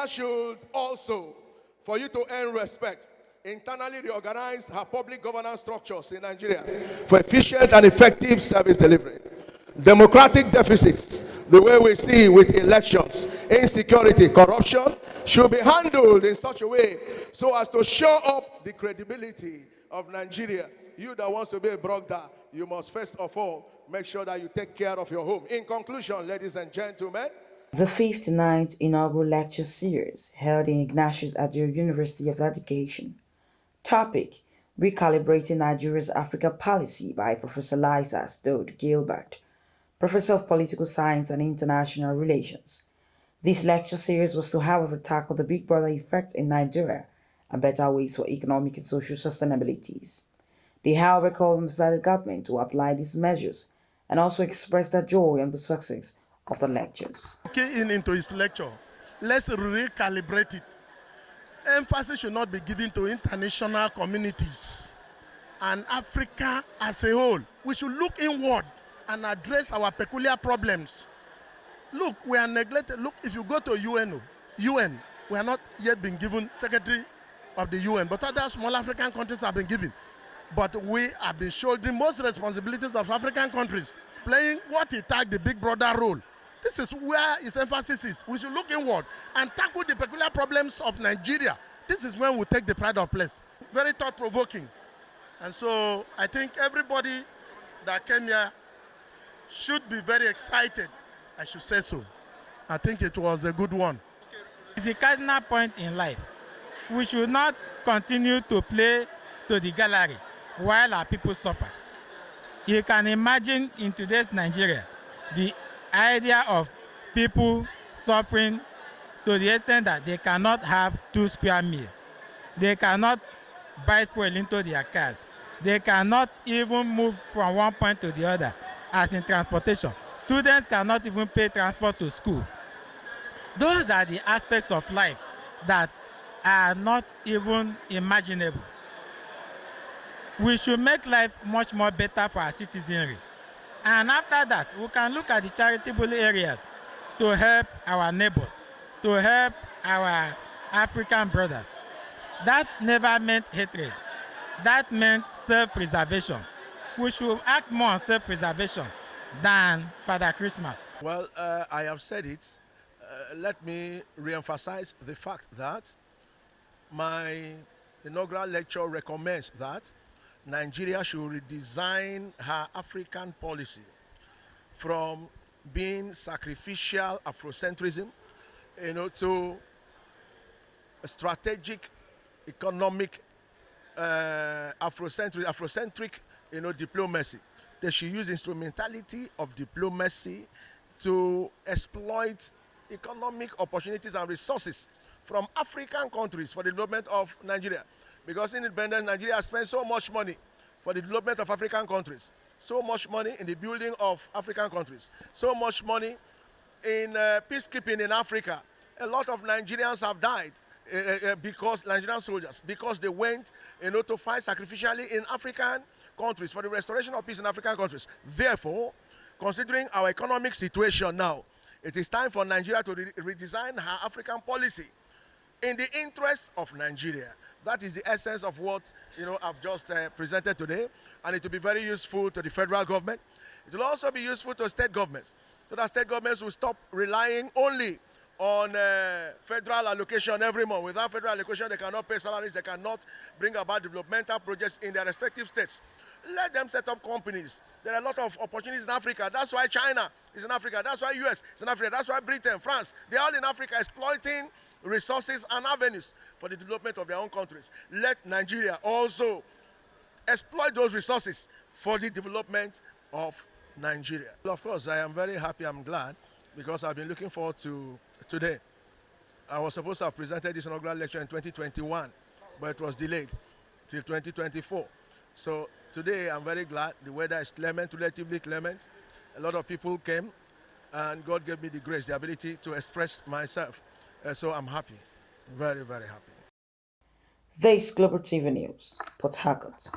should also, for you to earn respect, internally reorganize her public governance structures in Nigeria for efficient and effective service delivery. Democratic deficits, the way we see with elections, insecurity, corruption, should be handled in such a way so as to show up the credibility of Nigeria. You that wants to be a brother, you must first of all make sure that you take care of your home. In conclusion, ladies and gentlemen, The 59th inaugural lecture series held in Ignatius Adjue University of Education. Topic: Recalibrating Nigeria's Africa Policy by Professor Liza Stodd Gilbert, Professor of Political Science and International Relations. This lecture series was to, however, tackle the Big Brother effect in Nigeria and better ways for economic and social sustainabilities. They, however, called on the federal government to apply these measures and also expressed their joy on the success of the lectures. Keying into his lecture, let's recalibrate it. Emphasis should not be given to international communities and Africa as a whole. We should look inward and address our peculiar problems. Look, we are neglected. Look, if you go to UN, we are not yet been given Secretary of the UN, but other small African countries have been given. But we have been shouldering most responsibilities of African countries, playing what he tagged the big brother role. This is where his emphasis is. We should look inward and tackle the peculiar problems of Nigeria. This is when we take the pride of place. Very thought-provoking. And so I think everybody that came here should be very excited. I should say so. I think it was a good one. It's a cardinal point in life. We should not continue to play to the gallery while our people suffer. You can imagine in today's Nigeria, the idea of people suffering to the extent that they cannot have 2 square meals. They cannot buy fuel into their cars. They cannot even move from one point to the other, as in transportation. Students cannot even pay transport to school. Those are the aspects of life that are not even imaginable. We should make life much more better for our citizenry. And after that, we can look at the charitable areas to help our neighbors, to help our African brothers. That never meant hatred. That meant self-preservation. We should act more on self-preservation than Father Christmas. well, I have said it. Let me re-emphasize the fact that my inaugural lecture recommends that Nigeria should redesign her African policy from being sacrificial Afrocentrism, to a strategic, economic, Afrocentric, diplomacy. They should use instrumentality of diplomacy to exploit economic opportunities and resources from African countries for the development of Nigeria. Because in independence, Nigeria has spent so much money for the development of African countries, so much money in the building of African countries, so much money in peacekeeping in Africa. A lot of Nigerians have died because Nigerian soldiers, because they went to fight sacrificially in African countries for the restoration of peace in African countries. Therefore, considering our economic situation now, it is time for Nigeria to redesign her African policy in the interest of Nigeria. That is the essence of what I've just presented today, and it will be very useful to the federal government. It will also be useful to state governments, so that state governments will stop relying only on federal allocation every month. Without federal allocation, they cannot pay salaries, they cannot bring about developmental projects in their respective states. Let them set up companies. There are a lot of opportunities in Africa. That's why China is in Africa. That's why US is in Africa. That's why Britain, France, they're all in Africa exploiting resources and avenues for the development of their own countries. Let Nigeria also exploit those resources for the development of Nigeria. Well, of course, I am very happy, I'm glad, because I've been looking forward to today. I was supposed to have presented this inaugural lecture in 2021, but it was delayed till 2024. So today I'm very glad. The weather is clement, relatively clement. A lot of people came, and God gave me the grace, the ability to express myself. So I'm happy, very, very happy. This Global TV News, Port Harcourt.